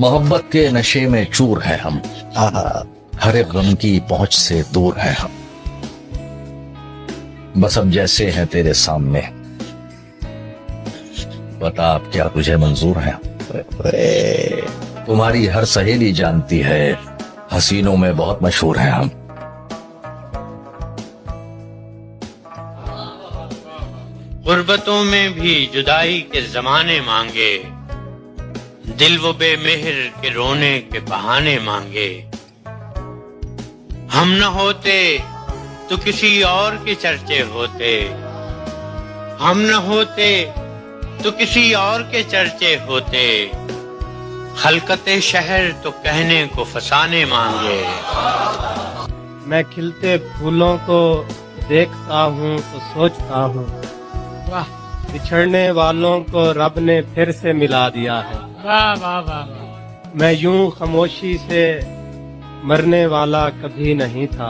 मोहब्बत के नशे में चूर है हम, हर एक गम की पहुंच से दूर है हम। बस अब जैसे हैं तेरे सामने, बता अब क्या तुझे मंजूर है। तुम्हारी हर सहेली जानती है, हसीनों में बहुत मशहूर है हम। गुर्बतों में भी जुदाई के जमाने मांगे, दिल वो बेमेहर के रोने के बहाने मांगे। हम न होते तो किसी और के चर्चे होते, हम न होते तो किसी और के चर्चे होते। खलकते शहर तो कहने को फसाने मांगे। मैं खिलते फूलों को देखता हूँ तो सोचता हूँ, वाह, बिछड़ने वालों को रब ने फिर से मिला दिया है। वाह वाह वाह। मैं यूं खामोशी से मरने वाला कभी नहीं था,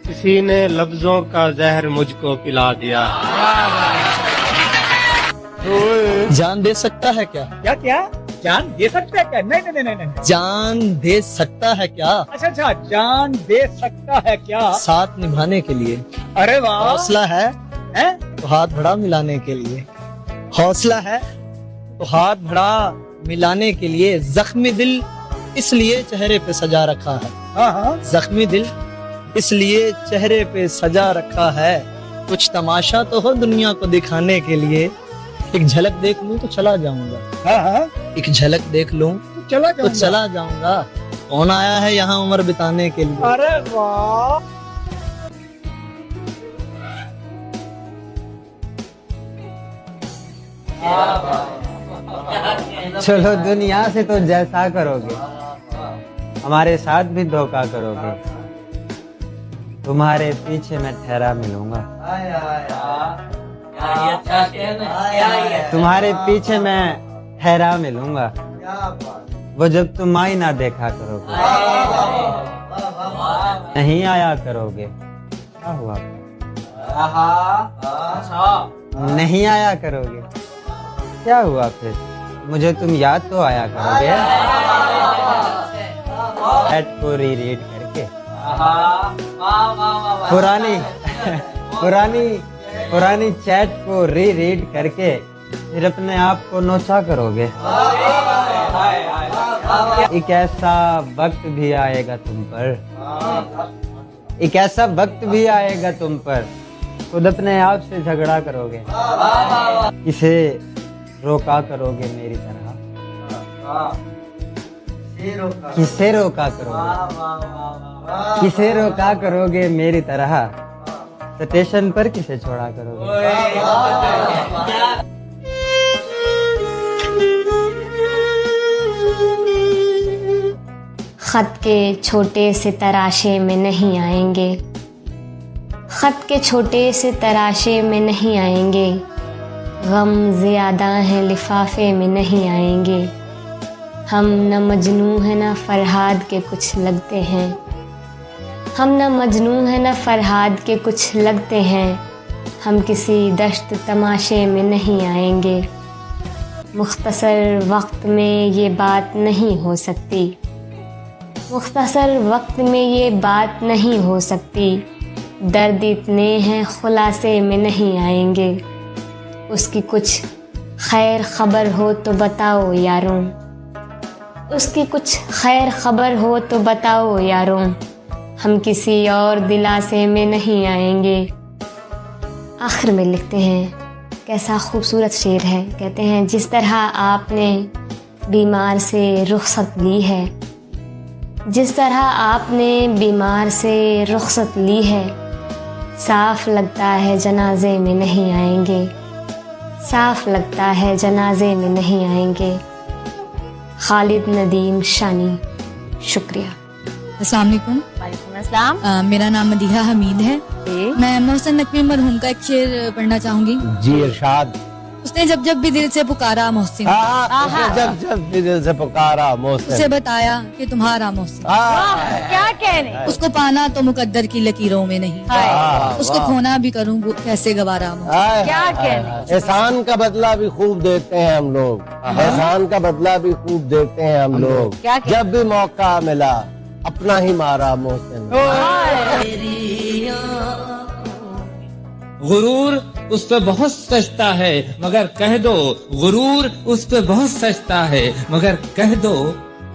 किसी ने लफ्जों का जहर मुझको पिला दिया है। जान दे सकता है क्या? क्या क्या जान दे सकता है क्या? नहीं नहीं नहीं नहीं। जान दे सकता है क्या? अच्छा अच्छा, जान दे सकता है क्या? साथ निभाने के लिए। अरे वाह। हौसला है तो हाथ बढ़ा मिलाने के लिए। हौसला है तो हाथ बढ़ा मिलाने के लिए। जख्मी दिल इसलिए चेहरे पे सजा रखा है। हाँ। जख्मी दिल इसलिए चेहरे पे सजा रखा है। कुछ तमाशा तो हो दुनिया को दिखाने के लिए। एक झलक देख लूं तो चला जाऊंगा। हाँ। एक झलक देख लूं तो चला जाऊंगा। कौन आया है यहाँ उम्र बिताने के लिए? अरे वाह। चलो दुनिया से तो जैसा करोगे, हमारे साथ भी धोखा करोगे। तुम्हारे पीछे मैं ठहरा मिलूंगा। तुम्हारे पीछे मैं ठहरा मिलूंगा, वो जब तुम आईना देखा करोगे, नहीं आया करोगे। क्या हुआ? नहीं आया करोगे, क्या हुआ फिर? मुझे तुम याद तो आया करोगे। चैट को रीड करके, पुरानी चैट को रीड करके फिर अपने आप को नोचा करोगे। एक ऐसा वक्त भी आएगा तुम पर, एक ऐसा वक्त भी आएगा तुम पर, खुद अपने आप से झगड़ा करोगे। किसे रोका करोगे मेरी तरह? किसे रोका करोगे? किसे रोका करोगे मेरी तरह? स्टेशन पर किसे छोड़ा करोगे? खत के छोटे से तराशे में नहीं आएंगे, खत के छोटे से तराशे में नहीं आएंगे। गम ज़्यादा हैं लिफाफे में नहीं आएंगे। हम न मजनू हैं न फरहाद के कुछ लगते हैं, हम न मजनू हैं न फरहाद के कुछ लगते हैं। हम किसी दश्त तमाशे में नहीं आएंगे। मुख्तसर वक्त में ये बात नहीं हो सकती, मुख्तसर वक्त में ये बात नहीं हो सकती। दर्द इतने हैं खुलासे में नहीं आएंगे। उसकी कुछ खैर खबर हो तो बताओ यारों, उसकी कुछ खैर खबर हो तो बताओ यारों। हम किसी और दिलासे में नहीं आएंगे। आखिर में लिखते हैं, कैसा खूबसूरत शेर है। कहते हैं, जिस तरह आपने बीमार से रुखसत ली है, जिस तरह आपने बीमार से रुखसत ली है, साफ लगता है जनाजे में नहीं आएंगे, साफ लगता है जनाजे में नहीं आएंगे। खालिद नदीम शानी। शुक्रिया। अस्सलाम वालेकुम। वालेकुम अस्सलाम। मेरा नाम मदीहा हमीद है। मैं मोहसिन नकवी मरहूम का एक शेर पढ़ना चाहूंगी। जी इरशाद। उसने जब जब भी दिल से पुकारा मोहसिन, उसने जब जब भी दिल से पुकारा मोहसिन, उसे बताया कि तुम्हारा मोहसिन। क्या कह रहे उसको पाना तो मुकद्दर की लकीरों में नहीं, उसको खोना भी करूँ कैसे गवारा मोहसिन। क्या कह रहे एहसान का बदला भी खूब देते हैं हम लोग, एहसान का बदला भी खूब देते हैं हम लोग। क्या कह- जब भी मौका मिला अपना ही मारा मोहसिन। गुरूर उस पे बहुत सस्ता है मगर कह दो, गुरूर उस पे बहुत सस्ता है मगर कह दो,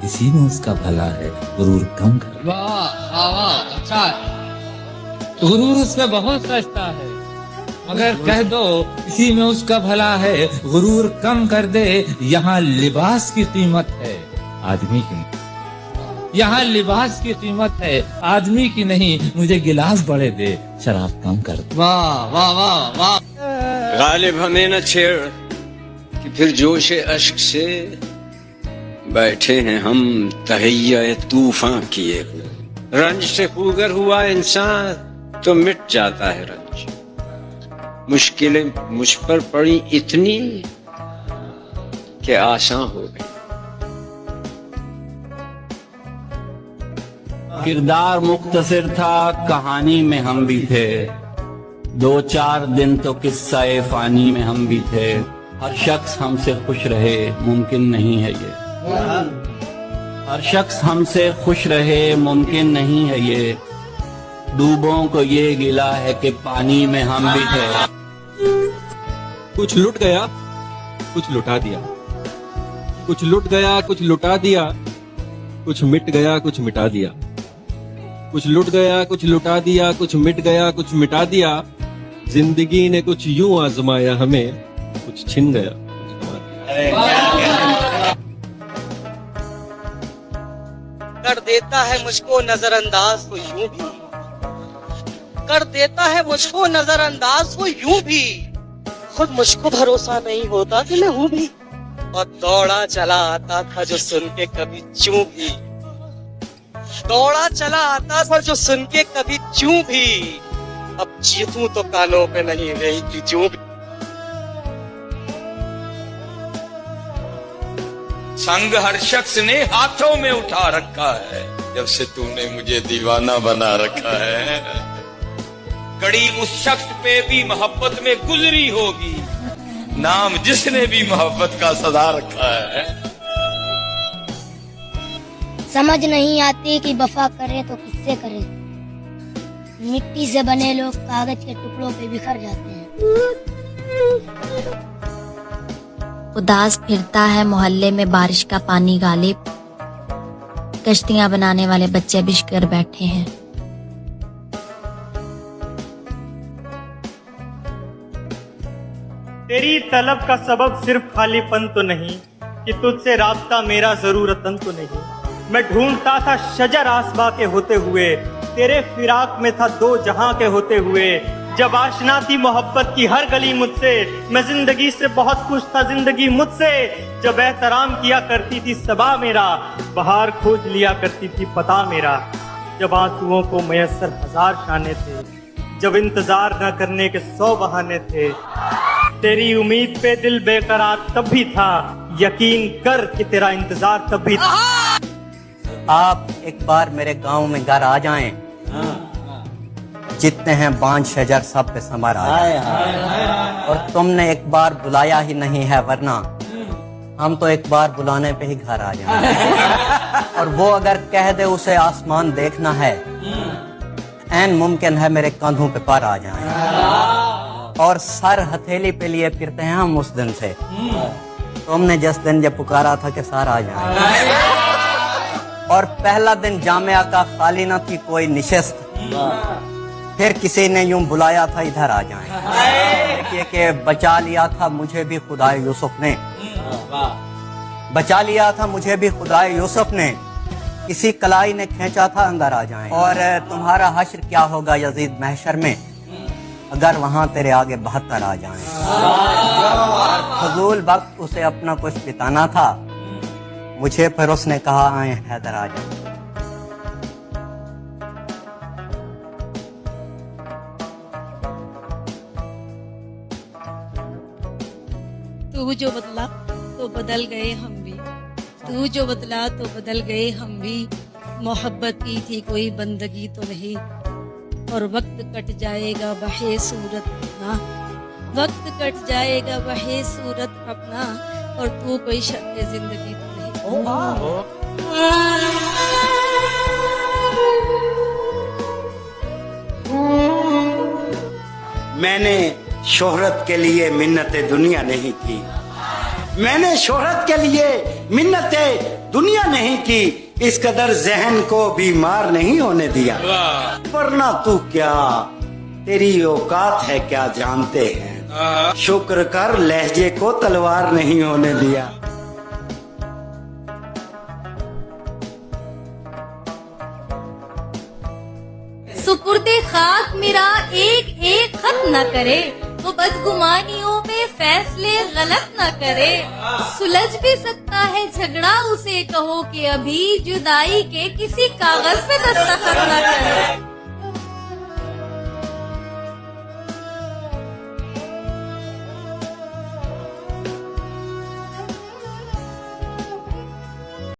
इसी में उसका भला है, गुरूर कम कर। वाह अच्छा, गुरूर उस पे बहुत सस्ता है मगर कह दो, इसी में उसका भला है, गुरूर कम कर दे। यहाँ लिबास की कीमत है आदमी की, यहाँ लिबास की कीमत है आदमी की नहीं, मुझे गिलास बड़े दे, शराब कम कर दे। वाह वाह वाह वाह। गालिब हमें न छेड़ कि फिर जोश अश्क से बैठे हैं हम तहैया तूफान किए हुए। रंज से खूगर हुआ इंसान तो मिट जाता है रंज, मुश्किलें मुझ पर पड़ी इतनी कि आसान हो गई। किरदार मुख्तसर था, कहानी में हम भी थे, 2-4 दिन तो किस्सा फानी में हम भी थे। हर शख्स हमसे खुश रहे मुमकिन नहीं है ये, हर शख्स हमसे खुश रहे मुमकिन नहीं है ये, डूबों को ये गिला है कि पानी में हम भी थे। कुछ लुट गया कुछ लुटा दिया, कुछ लुट गया कुछ लुटा दिया, कुछ मिट गया कुछ मिटा दिया, कुछ लुट गया कुछ लुटा दिया, कुछ मिट गया कुछ मिटा दिया। जिंदगी ने कुछ यूं आजमाया हमें, कुछ छिन गया कुछ गंवा दिया। कर देता है मुझको नजरअंदाज तो यूं भी, कर देता है मुझको नजरअंदाज तो यूं भी, खुद मुझको भरोसा नहीं होता कि मैं हूं भी, और दौड़ा चला आता था जो सुन के कभी चूं भी, दौड़ा चला आता था जो सुन के कभी चूं भी, अब चीखूं तो कानों पे नहीं रही थी चूं भी। संग हर शख्स ने हाथों में उठा रखा है, जब से तूने मुझे दीवाना बना रखा है। कड़ी उस शख्स पे भी मोहब्बत में गुजरी होगी, नाम जिसने भी मोहब्बत का सदा रखा है। समझ नहीं आती कि वफा करे तो किससे करे, मिट्टी से बने लोग कागज के टुकड़ों पे बिखर जाते हैं। उदास फिरता है मोहल्ले में बारिश का पानी गालिब, कश्तियां बनाने वाले बच्चे बिछ कर बैठे हैं। तेरी तलब का सबब सिर्फ खालीपन तो नहीं कि तुझसे राब्ता मेरा जरूरतन तो नहीं। मैं ढूंढता था शजर आसमां के होते हुए, तेरे फिराक में था दो जहां के होते हुए। जब आशना थी मोहब्बत की हर गली मुझसे, मैं जिंदगी से बहुत खुश था जिंदगी मुझसे। जब एहतराम किया करती थी सबा मेरा, बहार खोज लिया करती थी पता मेरा। जब आंसुओं को मयसर 1000 शाने थे, जब इंतजार न करने के 100 बहाने थे। तेरी उम्मीद पे दिल बेकरार तब भी था, यकीन कर कि तेरा इंतजार तब भी था। आप एक बार मेरे गांव में घर आ जाएं, जितने हैं बांझ शजर सब पे समर आ जाए। और तुमने एक बार बुलाया ही नहीं है, वरना हम तो एक बार बुलाने पे ही घर आ जाएं। और वो अगर कह दे उसे आसमान देखना है, ऐन मुमकिन है मेरे कंधों पे पर आ जाएं। और सर हथेली पे लिए फिरते हैं हम उस दिन से, तुमने जिस दिन जब पुकारा था कि सर आ जाए। और पहला दिन जामिया का खाली न थी कोई निशस्त, फिर किसी ने यूं बुलाया था इधर आ जाएं। देखिए कि बचा लिया था मुझे भी खुदाए यूसुफ ने, बचा लिया था मुझे भी खुदाए यूसुफ ने, किसी कलाई ने खींचा था अंदर आ जाएं। और तुम्हारा हश्र क्या होगा यजीद महशर में, अगर वहां तेरे आगे 72 आ जाएं। फजूल वक्त उसे अपना कुछ बिताना था, मुझे फिर उसने कहा आए हैदर आ जाए। जो बदला तो बदल गए हम भी, तू जो बदला तो बदल गए हम भी। मोहब्बत की थी कोई बंदगी तो नहीं, और वक्त कट जाएगा बहे सूरत अपना, वक्त कट जाएगा बहे सूरत अपना, और तू कोई शर्त जिंदगी तो नहीं। मैंने शोहरत के लिए मिन्नतें दुनिया नहीं की, मैंने शोहरत के लिए मिन्नतें दुनिया नहीं की, इस कदर जहन को बीमार नहीं होने दिया। वरना तू क्या, तेरी औकात है क्या जानते हैं, शुक्र कर लहजे को तलवार नहीं होने दिया। सुपुर्दे खाक मेरा एक एक खत न करे, वो बदगुमानियों में फैसले गलत न करे। सुलझ भी सकता है झगड़ा, उसे कहो कि अभी जुदाई के किसी कागज पे दस्तखत न करे।